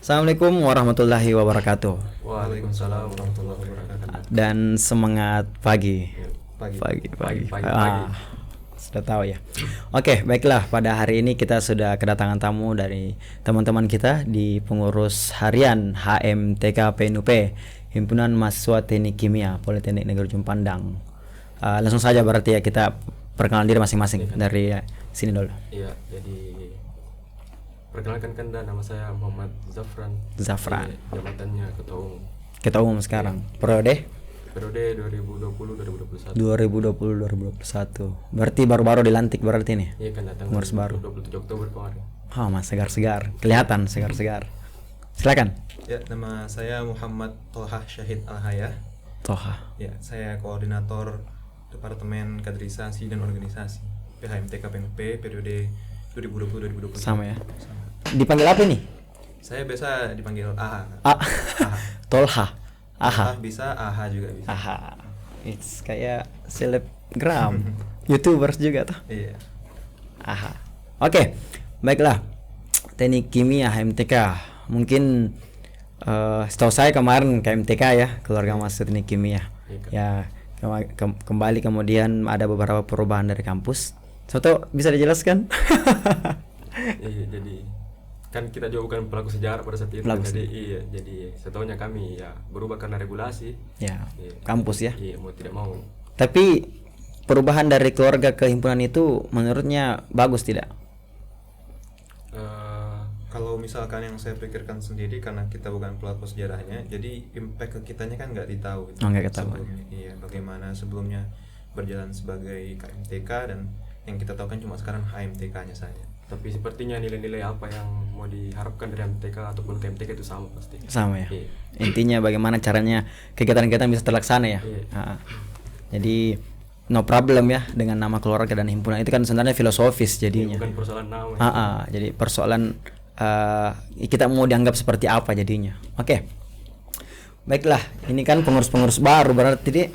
Assalamualaikum warahmatullahi wabarakatuh. Waalaikumsalam warahmatullahi wabarakatuh. Dan semangat pagi. Pagi. Sudah tahu ya. Oke, baiklah, pada hari ini kita sudah kedatangan tamu dari teman-teman kita di pengurus harian HMTK PNUP, Himpunan Mahasiswa Teknik Kimia Politeknik Negeri Ujung Pandang. Langsung saja berarti ya, kita perkenalan diri masing-masing dari sini dulu. Iya, jadi perkenalkan nama saya Muhammad Zafran. Iya, jabatannya Ketua Umum sekarang. Periode 2020-2021. 2020-2021. Berarti baru-baru dilantik berarti nih. Iya kan, datang Pengurus baru. 27 Oktober kemarin. Mas segar-segar. Kelihatan segar-segar. Silakan. Ya, nama saya Muhammad Tolha Syahid Alhaya. Toha. Ya, saya koordinator Departemen Kaderisasi dan Organisasi PHMTK PNUP periode 2020-2021. Sama ya. Dipanggil apa nih? Saya biasa dipanggil AHA. Tolha. Aha. Bisa, AHA juga bisa. Aha. It's kayak selebgram. YouTubers juga tuh. Iya. Aha. Oke. Baiklah. Teknik Kimia HMTK. Mungkin setahu saya kemarin KMTK ya, keluarga mahasiswa Teknik Kimia. Ya, kembali kemudian ada beberapa perubahan dari kampus. Soto bisa dijelaskan? Iya, jadi kan kita juga bukan pelaku sejarah pada saat itu. Jadi setahunya kami ya berubah karena regulasi. Ya, kampus ya. Iya, mau tidak mau. Tapi perubahan dari keluarga ke himpunan itu menurutnya bagus tidak? Kalau misalkan yang saya pikirkan sendiri, karena kita bukan pelaku sejarahnya, jadi impact ke kitanya kan nggak ditahu. Nggak ketahui. Iya, bagaimana sebelumnya berjalan sebagai KMTK, dan yang kita tahu kan cuma sekarang HMTK-nya saja. Tapi sepertinya nilai-nilai apa yang mau diharapkan dari MTK ataupun KMTK itu sama pasti. Sama ya. Iya. Intinya bagaimana caranya kegiatan-kegiatan bisa terlaksana ya. Iya. Jadi no problem ya dengan nama keluarga dan himpunan, itu kan sebenarnya filosofis jadinya. Bukan persoalan nama. Jadi persoalan kita mau dianggap seperti apa jadinya. Oke. Baiklah, ini kan pengurus-pengurus baru berarti deh.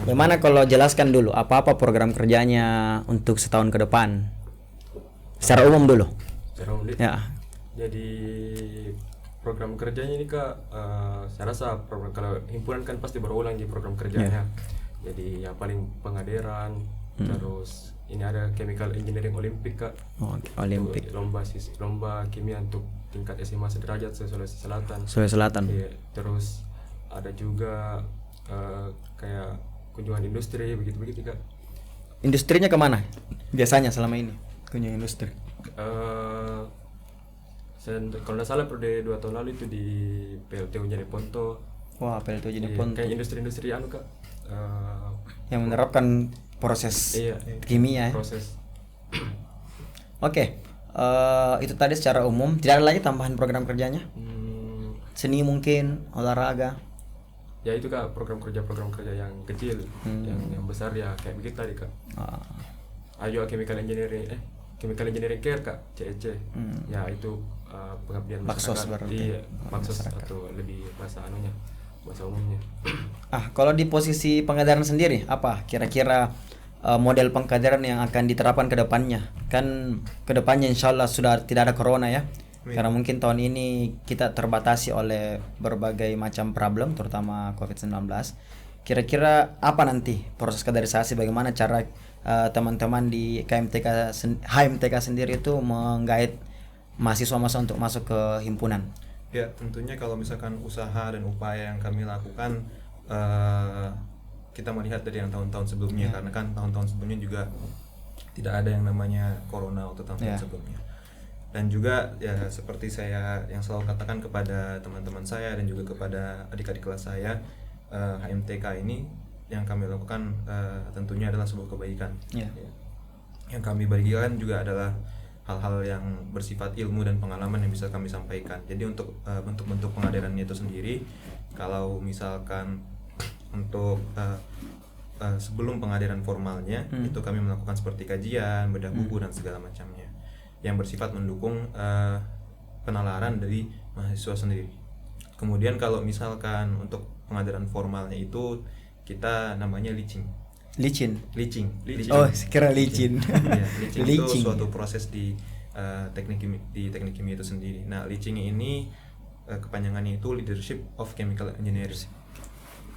Bagaimana kalau jelaskan dulu apa-apa program kerjanya untuk setahun ke depan? Secara umum dulu. Ya. Jadi program kerjanya ini Kak, saya rasa kalau himpunan kan pasti berulang di program kerjanya. Jadi yang paling pengaderan, terus ini ada chemical engineering Olimpik Kak. Olimpik. Lomba kimia untuk tingkat SMA sederajat Sulawesi Selatan. Iya, terus ada juga kayak kunjungan industri begitu Kak. Industrinya kemana biasanya selama ini kunjungan industri? Kalau nggak salah periode 2 tahun lalu itu di PLTU Jeneponto. Wah, PLTU Jeneponto. Kayak industri-industri Kak. Yang menerapkan proses kimia. Proses. Oke. Itu tadi secara umum. Tidak ada lagi tambahan program kerjanya? Seni mungkin, olahraga. Ya itu Kak, program kerja yang kecil. Yang besar ya kayak begitu tadi Kak. Ayo chemical engineering care Kak, CEC. Ya itu pengabdian Baksos masyarakat. berarti. Iya, baksos atau lebih bahasa umumnya. Kalau di posisi pengkaderan sendiri, apa kira-kira model pengkaderan yang akan diterapkan ke depannya? Kan ke depannya insya Allah sudah tidak ada corona ya. Karena mungkin tahun ini kita terbatasi oleh berbagai macam problem, terutama COVID-19. Kira-kira apa nanti proses kaderisasi, bagaimana cara teman-teman di HMTK sendiri itu menggait mahasiswa-mahasiswa untuk masuk ke himpunan? Ya, tentunya kalau misalkan usaha dan upaya yang kami lakukan, kita melihat dari yang tahun-tahun sebelumnya, karena kan tahun-tahun sebelumnya juga tidak ada yang namanya corona waktu tahun-tahun sebelumnya. Dan juga ya seperti saya yang selalu katakan kepada teman-teman saya dan juga kepada adik-adik kelas saya, HMTK ini yang kami lakukan tentunya adalah sebuah kebaikan. Yang kami bagikan juga adalah hal-hal yang bersifat ilmu dan pengalaman yang bisa kami sampaikan. Jadi untuk bentuk-bentuk pengadarannya itu sendiri, kalau misalkan untuk sebelum pengadaran formalnya, itu kami melakukan seperti kajian, bedah buku dan segala macamnya, yang bersifat mendukung penalaran dari mahasiswa sendiri. Kemudian kalau misalkan untuk pengadaran formalnya itu kita namanya licin. Oh, kira licin. Ya, licin itu suatu proses di teknik kimia itu sendiri. Nah, licin ini kepanjangannya itu Leadership of Chemical Engineering.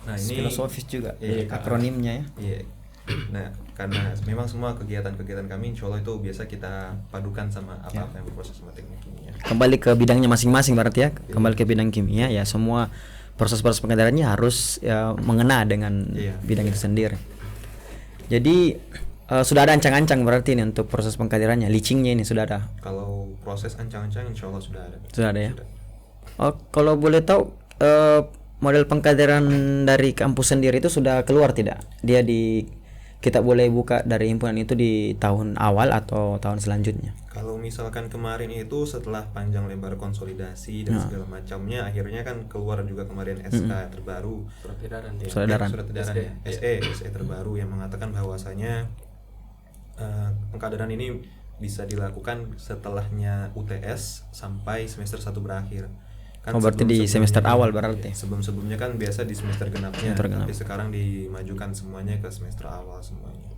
Nah ini filosofis juga iya, akronimnya ya. Iya. Nah karena memang semua kegiatan-kegiatan kami insya Allah itu biasa kita padukan sama apa-apa yang berproses sama teknik kimia. Kembali ke bidangnya masing-masing berarti ya. Kembali ke bidang kimia ya, semua proses-proses pengadarannya harus ya, mengena dengan bidang itu sendiri. Jadi sudah ada ancang-ancang berarti ini untuk proses pengkaderannya, leachingnya ini sudah ada. Kalau proses ancang-ancang insya Allah sudah ada. Sudah ada ya. Oh, kalau boleh tahu model pengkaderan dari kampus sendiri itu sudah keluar tidak? Kita boleh buka dari himpunan itu di tahun awal atau tahun selanjutnya? Kalau misalkan kemarin itu setelah panjang lebar konsolidasi dan segala macamnya, akhirnya kan keluar juga kemarin SK terbaru, Surat edaran ya. Surat edaran. Surat edaran ya, SE terbaru yang mengatakan bahwasanya pengkaderan ini bisa dilakukan setelahnya UTS sampai semester 1 berakhir. Kan berarti di semester awal berarti. Sebelum-sebelumnya kan biasa di semester genapnya, tapi sekarang dimajukan semuanya ke semester awal semuanya.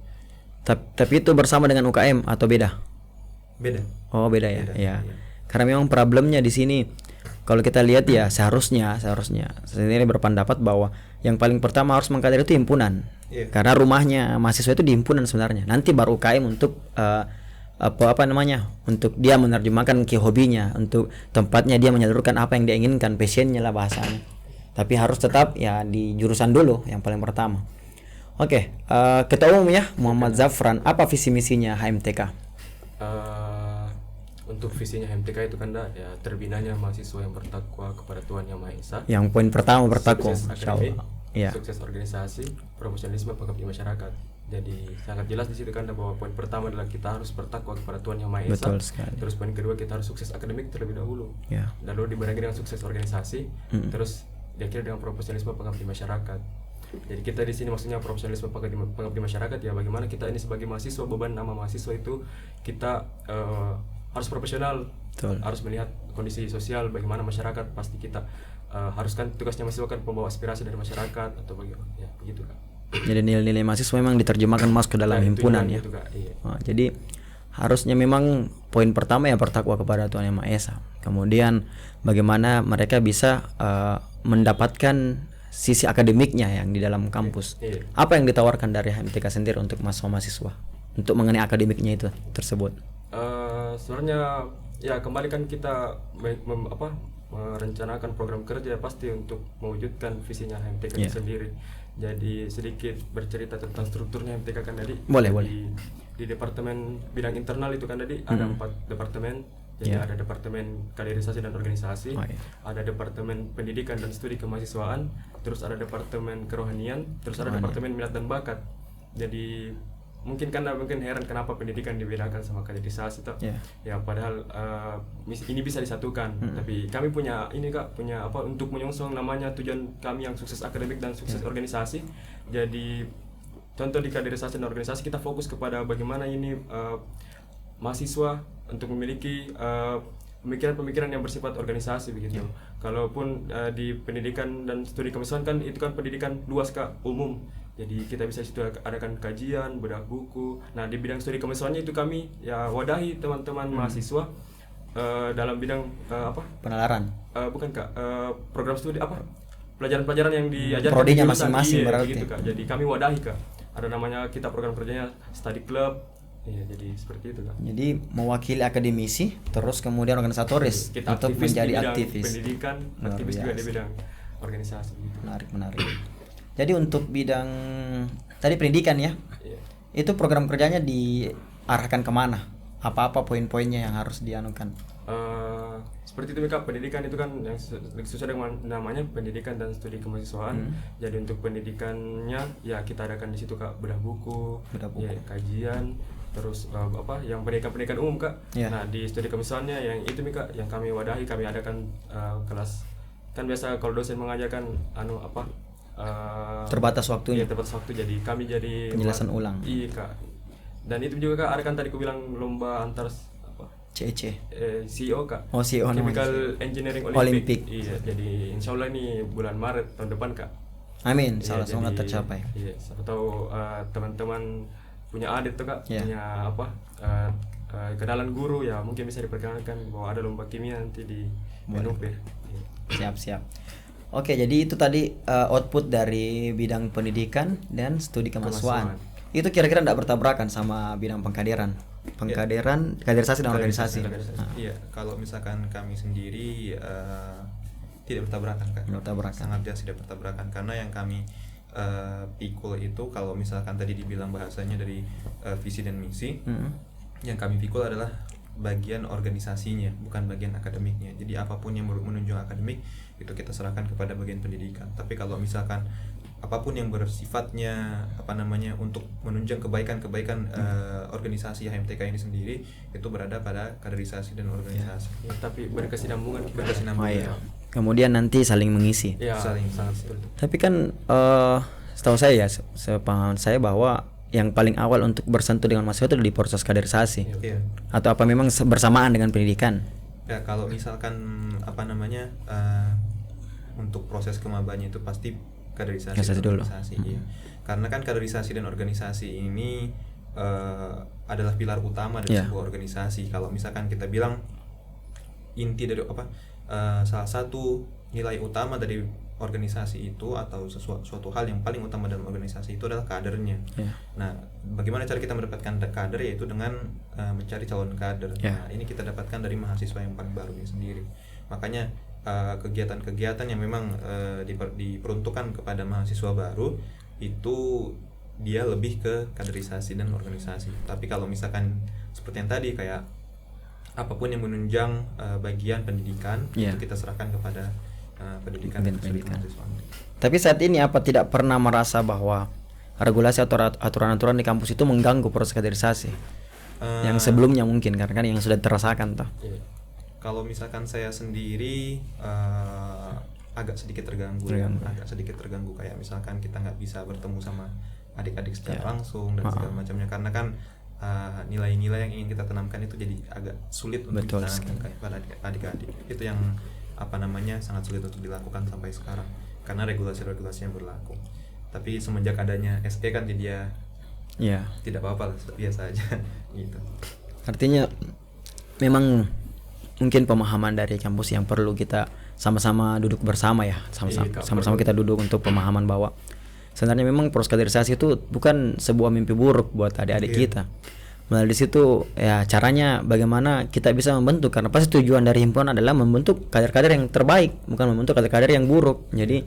Tapi itu bersama dengan UKM atau beda? Beda. Oh, beda ya. Ya. Karena memang problemnya di sini kalau kita lihat ya seharusnya sendiri berpendapat bahwa yang paling pertama harus mengkader itu himpunan. Karena rumahnya mahasiswa itu di himpunan sebenarnya. Nanti baru UKM untuk untuk dia menerjemahkan ke hobinya, untuk tempatnya dia menyalurkan apa yang dia inginkan, passionnya lah bahasanya. Tapi harus tetap ya di jurusan dulu yang paling pertama. Oke, Ketua Umum ya Muhammad Zafran, apa visi misinya HMTK? Untuk visinya HMTK itu kan ya terbinanya mahasiswa yang bertakwa kepada Tuhan Yang Maha Esa. Yang poin pertama bertakwa, sukses akademik, ya. sukses organisasi, profesionalisme, pengabdi masyarakat. Jadi sangat jelas di situ kan bahwa poin pertama adalah kita harus bertakwa kepada Tuhan Yang Maha Esa. Betul sekali. Terus poin kedua kita harus sukses akademik terlebih dahulu. Ya. Dan lalu dibarengi dengan sukses organisasi, terus diakhiri dengan profesionalisme, pengabdi masyarakat. Jadi kita di sini maksudnya profesionalisme, pengabdi masyarakat ya, bagaimana kita ini sebagai mahasiswa, beban nama mahasiswa itu kita harus profesional. Betul. Harus melihat kondisi sosial bagaimana masyarakat, pasti kita haruskan tugasnya mahasiswa kan pembawa aspirasi dari masyarakat atau bagaimana ya begitu kan. Jadi nilai-nilai mahasiswa memang diterjemahkan masuk ke dalam himpunan ya. Itu, iya. Jadi harusnya memang poin pertama ya bertakwa kepada Tuhan Yang Maha Esa. Kemudian bagaimana mereka bisa mendapatkan sisi akademiknya yang di dalam kampus. Iya. Apa yang ditawarkan dari HMTK sendiri untuk mahasiswa untuk mengenai akademiknya itu tersebut? Sebenarnya ya kembali kan kita merencanakan program kerja pasti untuk mewujudkan visinya HMTK sendiri. Jadi sedikit bercerita tentang strukturnya HMTK kan tadi. Boleh. Di departemen bidang internal itu kan tadi ada 4 departemen. Jadi ada departemen kaderisasi dan organisasi, ada departemen pendidikan dan studi kemahasiswaan, terus ada departemen kerohanian, terus ada departemen minat dan bakat. Jadi mungkin heran kenapa pendidikan dibedakan sama kaderisasi toh. Ya padahal ini bisa disatukan. Tapi kami punya untuk menyongsong namanya tujuan kami yang sukses akademik dan sukses organisasi. Jadi contoh di kaderisasi dan organisasi kita fokus kepada bagaimana ini mahasiswa untuk memiliki pemikiran-pemikiran yang bersifat organisasi begitu. Kalaupun di pendidikan dan studi kemahasiswaan kan itu kan pendidikan luas Kak, umum. Jadi kita bisa situ adakan kajian, bedah buku. Nah, di bidang studi kemahasiswaannya itu kami ya wadahi teman-teman mahasiswa dalam bidang penalaran. Bukan Kak, program studi pelajaran-pelajaran yang diajarkan prodinya masing-masing berarti. Gitu, Kak. Jadi kami wadahi Kak. Ada namanya kita program kerjanya study club. Iya, jadi seperti itu Kak. Jadi mewakili akademisi, terus kemudian organisatoris kita untuk menjadi aktivis. Pendidikan, aktivis juga di bidang organisasi. Gitu. Menarik. Jadi untuk bidang tadi pendidikan ya, itu program kerjanya diarahkan kemana? Apa-apa poin-poinnya yang harus dianukan? Seperti itu Kak, pendidikan itu kan yang sesuai dengan namanya pendidikan dan studi kemahasiswaan. Jadi untuk pendidikannya ya kita adakan di situ Kak, bedah buku. Ya, kajian, terus yang pendidikan umum Kak. Nah di studi kemahasiswaannya yang itu Kak, yang kami wadahi, kami adakan kelas. Kan biasa kalau dosen mengajarkan terbatas waktunya. Iya, terbatas waktu, jadi kami jadi penjelasan ulang. Iya Kak. Dan itu juga Kak, ada kan tadi aku bilang lomba antar CEC. CEO Kak. Oh, CEO Chemical Engineering Olympic. Iya, jadi insya Allah ini bulan Maret tahun depan Kak. Amin, semoga tercapai. Iya, siapa tahu teman-teman punya adik tuh Kak, punya kenalan guru ya, mungkin bisa diperkenalkan bahwa ada lomba kimia nanti di NUP. Siap. Oke, jadi itu tadi output dari bidang pendidikan dan studi kemahasiswaan. Itu kira-kira tidak bertabrakan sama bidang pengkaderan, kaderisasi dan organisasi. Iya, kalau misalkan kami sendiri tidak bertabrakan, Kak. Sangat jelas tidak bertabrakan, karena yang kami pikul itu, kalau misalkan tadi dibilang bahasanya dari visi dan misi, yang kami pikul adalah bagian organisasinya, bukan bagian akademiknya. Jadi apapun yang menunjang akademik itu kita serahkan kepada bagian pendidikan. Tapi kalau misalkan apapun yang bersifatnya untuk menunjang kebaikan organisasi HMTK ini sendiri, itu berada pada kaderisasi dan organisasi. Ya, tapi berkesinambungan. Ya. Kemudian nanti saling mengisi. Ya, Saling. sangat betul. Tapi kan setahu saya ya, sepengalaman saya bahwa yang paling awal untuk bersentuh dengan mahasiswa itu di proses kaderisasi. Iya. Atau apa memang bersamaan dengan pendidikan? Ya, kalau misalkan untuk proses kemabanya itu pasti kaderisasi dan organisasi. Iya. Karena kan kaderisasi dan organisasi ini adalah pilar utama dari sebuah organisasi. Kalau misalkan kita bilang inti dari salah satu nilai utama dari organisasi itu atau suatu hal yang paling utama dalam organisasi itu adalah kadernya. Nah, bagaimana cara kita mendapatkan kader, yaitu dengan mencari calon kader. Nah, ini kita dapatkan dari mahasiswa yang paling baru ini sendiri. Makanya kegiatan-kegiatan yang memang diperuntukkan kepada mahasiswa baru itu dia lebih ke kaderisasi dan organisasi. Tapi kalau misalkan seperti yang tadi, kayak apapun yang menunjang bagian pendidikan, itu kita serahkan kepada pendidikan. Tapi saat ini apa tidak pernah merasa bahwa regulasi atau aturan-aturan di kampus itu mengganggu proses kaderisasi yang sebelumnya mungkin, karena kan yang sudah terasakan toh? Kalau misalkan saya sendiri agak sedikit terganggu. Kayak misalkan kita nggak bisa bertemu sama adik-adik secara langsung dan segala macamnya, karena kan nilai-nilai yang ingin kita tanamkan itu jadi agak sulit untuk ditanamkan kepada adik-adik. Itu yang sangat sulit untuk dilakukan sampai sekarang karena regulasi-regulasi yang berlaku. Tapi semenjak adanya SE kan dia tidak apa-apa, biasa aja gitu. Artinya memang mungkin pemahaman dari kampus yang perlu kita sama-sama duduk bersama ya, sama-sama kita duduk untuk pemahaman bahwa sebenarnya memang proses kaderisasi itu bukan sebuah mimpi buruk buat adik-adik kita. Melalui situ ya caranya bagaimana kita bisa membentuk, karena pasti tujuan dari himpunan adalah membentuk kader-kader yang terbaik, bukan membentuk kader-kader yang buruk. Jadi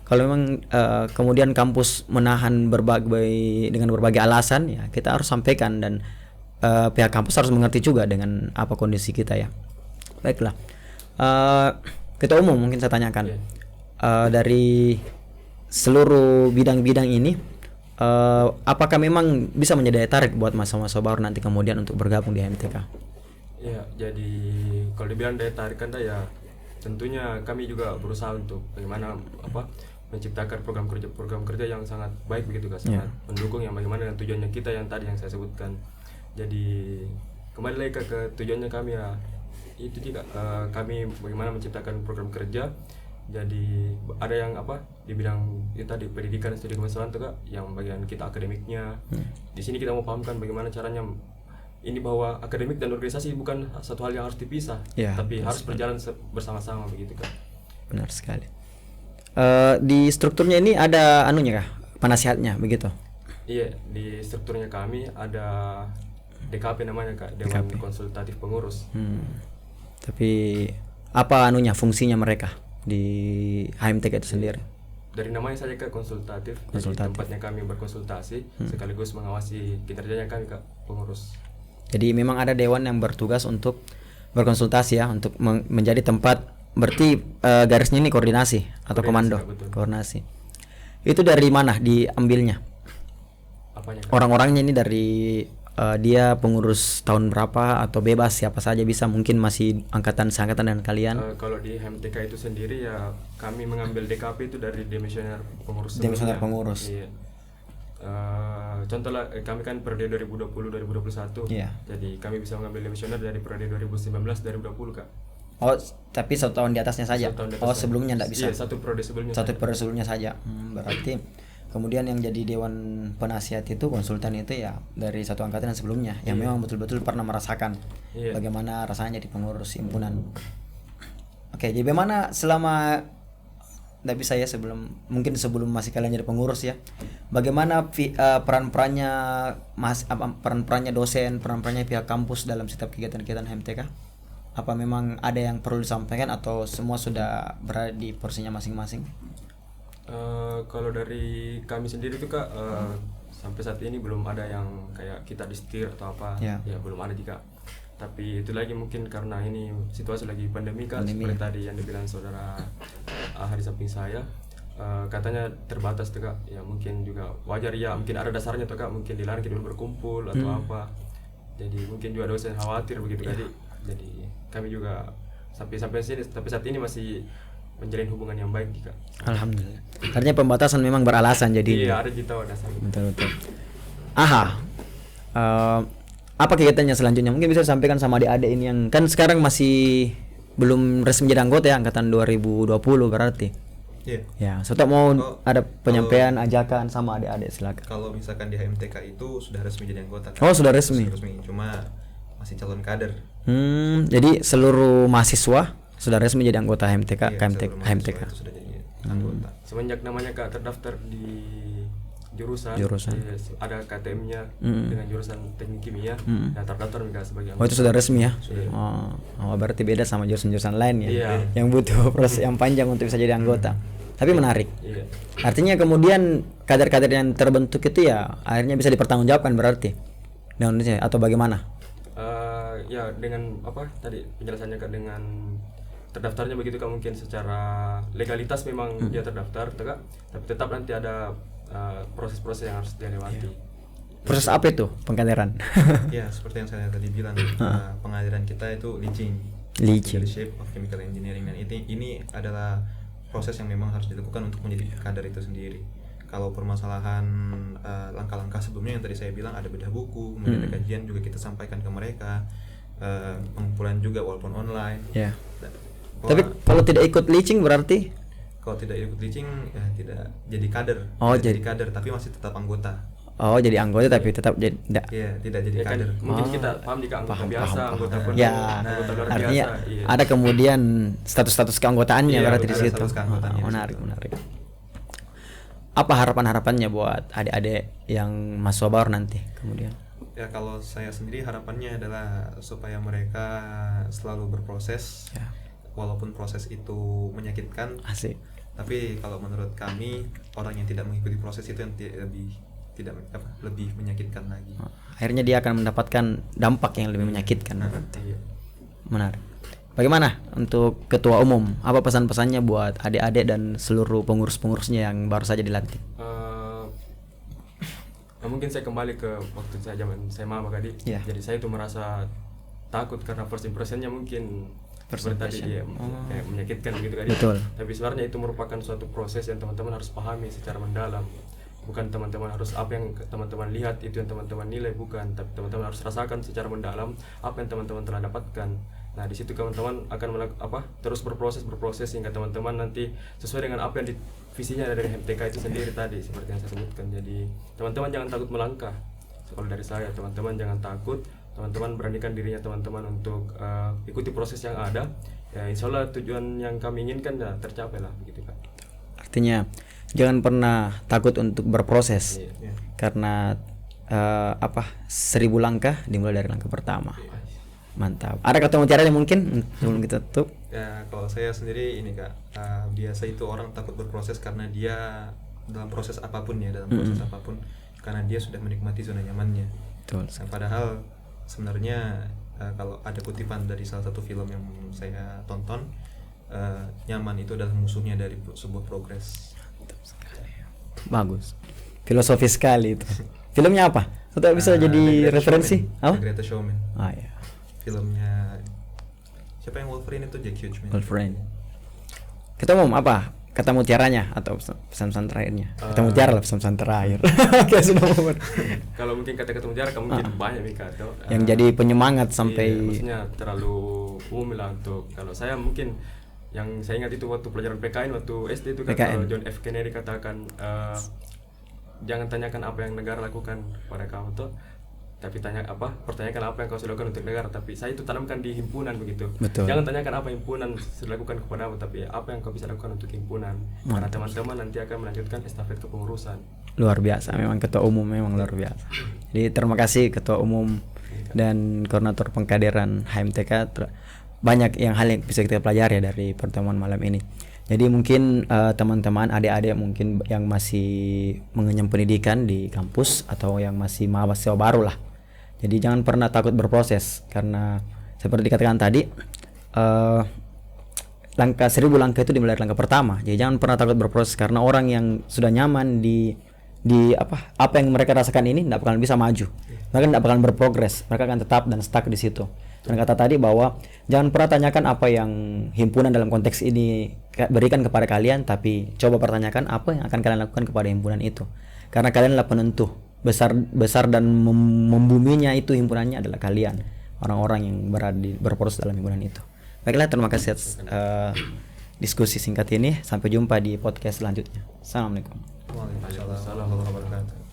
kalau memang kemudian kampus menahan dengan berbagai alasan, ya kita harus sampaikan, dan pihak kampus harus mengerti juga dengan apa kondisi kita ya. Baiklah, Ketua Umum mungkin saya tanyakan dari seluruh bidang-bidang ini, apakah memang bisa menjadi daya tarik buat mahasiswa baru nanti kemudian untuk bergabung di HMTK? Ya, jadi kalau dibilang daya tarik kan ya tentunya kami juga berusaha untuk bagaimana menciptakan program kerja yang sangat baik begitu kan, sangat mendukung yang bagaimana dengan tujuannya kita yang tadi yang saya sebutkan. Jadi kembali lagi ke tujuannya kami ya, itu juga kami bagaimana menciptakan program kerja. Jadi ada yang di bidang itu tadi pendidikan studi kemahasiswaan tuh Kak, yang bagian kita akademiknya. Di sini kita mau pahamkan bagaimana caranya ini, bahwa akademik dan organisasi bukan satu hal yang harus dipisah, tapi harus berjalan bersama-sama begitu Kak. Benar sekali. Di strukturnya ini ada kah? Penasihatnya begitu? Iya, di strukturnya kami ada DKP namanya Kak, Dewan Konsultatif Pengurus. Tapi apa fungsinya mereka di HMTK itu sendiri? Dari namanya saja Kak, konsultatif. Jadi tempatnya kami berkonsultasi sekaligus mengawasi kinerjanya kami Kak, pengurus. Jadi memang ada dewan yang bertugas untuk berkonsultasi ya, untuk menjadi tempat, berarti garisnya ini koordinasi atau komando Kak, koordinasi. Itu dari mana diambilnya? Apanya Kak? Orang-orangnya ini dari dia pengurus tahun berapa atau bebas siapa saja bisa, mungkin masih seangkatan dengan kalian? Kalau di HMTK itu sendiri ya kami mengambil DKP itu dari demisioner pengurus. Demisioner pengurus. Iya. Contohnya kami kan periode 2020-2021. Jadi kami bisa mengambil demisioner dari periode 2019-2020 Kak. Oh, tapi 1 tahun di atasnya saja. Sebelumnya enggak bisa. Iya, 1 periode sebelumnya. 1 periode sebelumnya saja. Berarti Kemudian yang jadi dewan penasihat itu konsultan itu ya dari satu angkatan yang sebelumnya yang memang betul-betul pernah merasakan bagaimana rasanya di pengurus himpunan. Oke, jadi bagaimana selama tidak bisa ya sebelum masih kalian jadi pengurus ya. Bagaimana peran-perannya peran-perannya dosen, peran-perannya pihak kampus dalam setiap kegiatan-kegiatan HMTK? Apa memang ada yang perlu disampaikan atau semua sudah berada di porsinya masing-masing? Kalau dari kami sendiri tuh Kak, sampai saat ini belum ada yang kayak kita distir atau apa, ya belum ada juga. Tapi itu lagi mungkin karena ini situasi lagi pandemi Kak, seperti tadi yang dibilang saudara di samping saya, katanya terbatas tuh Kak. Ya mungkin juga wajar ya, mungkin ada dasarnya tuh Kak, mungkin dilarang kita berkumpul atau apa. Jadi mungkin juga dosen khawatir begitu tadi. Jadi kami juga sampai saat ini masih menjalin hubungan yang baik Kak. Alhamdulillah. Artinya pembatasan memang beralasan jadi. Iya, ada kita dasarnya. Betul. Apa kegiatannya selanjutnya? Mungkin bisa disampaikan sama adik-adik ini yang kan sekarang masih belum resmi jadi anggota ya, angkatan 2020 berarti. Iya. Ya, so mau ada penyampaian ajakan sama adik-adik silakan. Kalau misalkan di HMTK itu sudah resmi jadi anggota. Oh, sudah resmi. Cuma masih calon kader. Jadi seluruh mahasiswa sudah resmi jadi anggota HMTK, HMTK. Sudah jadi anggota. Semenjak namanya Kak terdaftar di jurusan. Ada KTM-nya dengan jurusan teknik kimia, dan terdaftar Kak sebagai anggota. Oh, itu sudah resmi ya? Sudah. Oh, berarti beda sama jurusan-jurusan lain ya. Iya. Yang butuh proses yang panjang untuk bisa jadi anggota. Tapi menarik. Iya. Artinya kemudian kader-kader yang terbentuk itu ya akhirnya bisa dipertanggungjawabkan berarti. Dengan atau bagaimana? Ya dengan apa tadi penjelasannya Kak, dengan terdaftarnya begitu Kak, mungkin secara legalitas memang dia terdaftar Kak, tapi tetap nanti ada proses-proses yang harus dia lewati. Proses apa itu pengkaderan? Ya, seperti yang saya tadi bilang, pengadilan kita itu leaching Leadership of Chemical Engineering, dan ini adalah proses yang memang harus dilakukan untuk menjadi kader itu sendiri. Kalau permasalahan langkah-langkah sebelumnya yang tadi saya bilang, ada bedah buku, kemudian ada kajian juga kita sampaikan ke mereka, pengumpulan juga walaupun online. Ya. Tapi kalau tidak ikut leaching berarti? Kalau tidak ikut leaching ya tidak jadi kader. Oh, jadi kader tapi masih tetap anggota. Oh, jadi anggota tapi tetap jadi Iya, tidak jadi Ya kan, kader. mungkin kita paham di anggota biasa, anggota penuh, Ya, anggota luar artinya biasa. Iya. ada kemudian status-status keanggotaannya Iya, berarti di ada situ. status keanggotaannya di Menarik, situ. menarik. Apa harapan-harapannya buat adik-adik yang mahasiswa baru nanti kemudian? Ya, kalau saya sendiri harapannya adalah supaya mereka selalu berproses, walaupun proses itu menyakitkan. Asik. Tapi kalau menurut kami, orang yang tidak mengikuti proses itu yang lebih menyakitkan lagi. Akhirnya dia akan mendapatkan dampak yang lebih menyakitkan. Iya. Menarik. Bagaimana untuk ketua umum? Apa pesan-pesannya buat adik-adik dan seluruh pengurus-pengurusnya yang baru saja dilantik? Mungkin saya kembali ke waktu saya maba tadi. Yeah. Jadi saya itu merasa takut karena first impressionnya mungkin seperti tadi kayak menyakitkan gitu kan. Betul. Tapi sebenarnya itu merupakan suatu proses yang teman-teman harus pahami secara mendalam. Bukan teman-teman harus apa yang teman-teman lihat itu yang teman-teman nilai, bukan, tapi teman-teman harus rasakan secara mendalam apa yang teman-teman telah dapatkan. Nah, di situ teman-teman akan terus berproses sehingga teman-teman nanti sesuai dengan apa yang visinya dari HMTK itu sendiri tadi seperti yang saya sebutkan. Jadi teman-teman jangan takut melangkah. Kalau dari saya, teman-teman jangan takut, teman-teman beranikan dirinya teman-teman untuk ikuti proses yang ada. Ya, insya Allah tujuan yang kami inginkan ya tercapai lah begitu Kak. Artinya jangan pernah takut untuk berproses. Iya. Karena 1000 langkah dimulai dari langkah pertama. Mantap. Ada kata mutiaranya mungkin sebelum kita tutup? Ya, kalau saya sendiri ini Kak, biasa itu orang takut berproses karena dia dalam proses apapun ya, apapun, karena dia sudah menikmati zona nyamannya. Betul. Nah, padahal sebenarnya kalau ada kutipan dari salah satu film yang saya tonton, nyaman itu adalah musuhnya dari sebuah progres. Bagus. Filosofis sekali itu. Filmnya apa? Atau bisa jadi referensi? The Greatest Showman. Ya. Filmnya siapa yang Wolverine itu? Jack Hughes. Wolverine. Kita mau apa? Kata mutiaranya atau pesan-pesan terakhirnya? Kata mutiara lah, pesan-pesan terakhir. Kayak sudah mau. Kalau mungkin kata-kata mutiara mungkin banyak nih Kak. Yang jadi penyemangat sampai maksudnya terlalu umum lah untuk kalau saya mungkin yang saya ingat itu waktu pelajaran PKN waktu SD itu kan John F Kennedy katakan jangan tanyakan apa yang negara lakukan pada kamu tuh, tapi pertanyakan apa yang kau sudah lakukan untuk negara. Tapi saya itu tanamkan di himpunan begitu. Betul. Jangan tanyakan apa himpunan sudah lakukan kepadamu, tapi apa yang kau bisa lakukan untuk himpunan. Karena teman-teman nanti akan melanjutkan estafet kepengurusan. Luar biasa, memang ketua umum memang luar biasa. Jadi terima kasih ketua umum dan koordinator pengkaderan HMTK. Banyak hal yang bisa kita pelajari dari pertemuan malam ini. Jadi mungkin teman-teman adik-adik mungkin yang masih mengenyam pendidikan di kampus atau yang masih mahasiswa baru lah. Jadi jangan pernah takut berproses, karena seperti dikatakan tadi, langkah 1000 langkah itu dimulai dari langkah pertama. Jadi jangan pernah takut berproses, karena orang yang sudah nyaman di apa yang mereka rasakan ini tidak bakalan bisa maju. Mereka tidak bakalan berprogres, mereka akan tetap dan stuck di situ. Dan kata tadi bahwa jangan pernah tanyakan apa yang himpunan dalam konteks ini berikan kepada kalian, tapi coba pertanyakan apa yang akan kalian lakukan kepada himpunan itu. Karena kalian adalah penentu besar dan membuminya itu himpunannya adalah kalian, orang-orang yang berproses dalam himpunan itu. Baiklah, terima kasih atas diskusi singkat ini. Sampai jumpa di podcast selanjutnya. Assalamualaikum. Waalaikumsalam warahmatullahi wabarakatuh.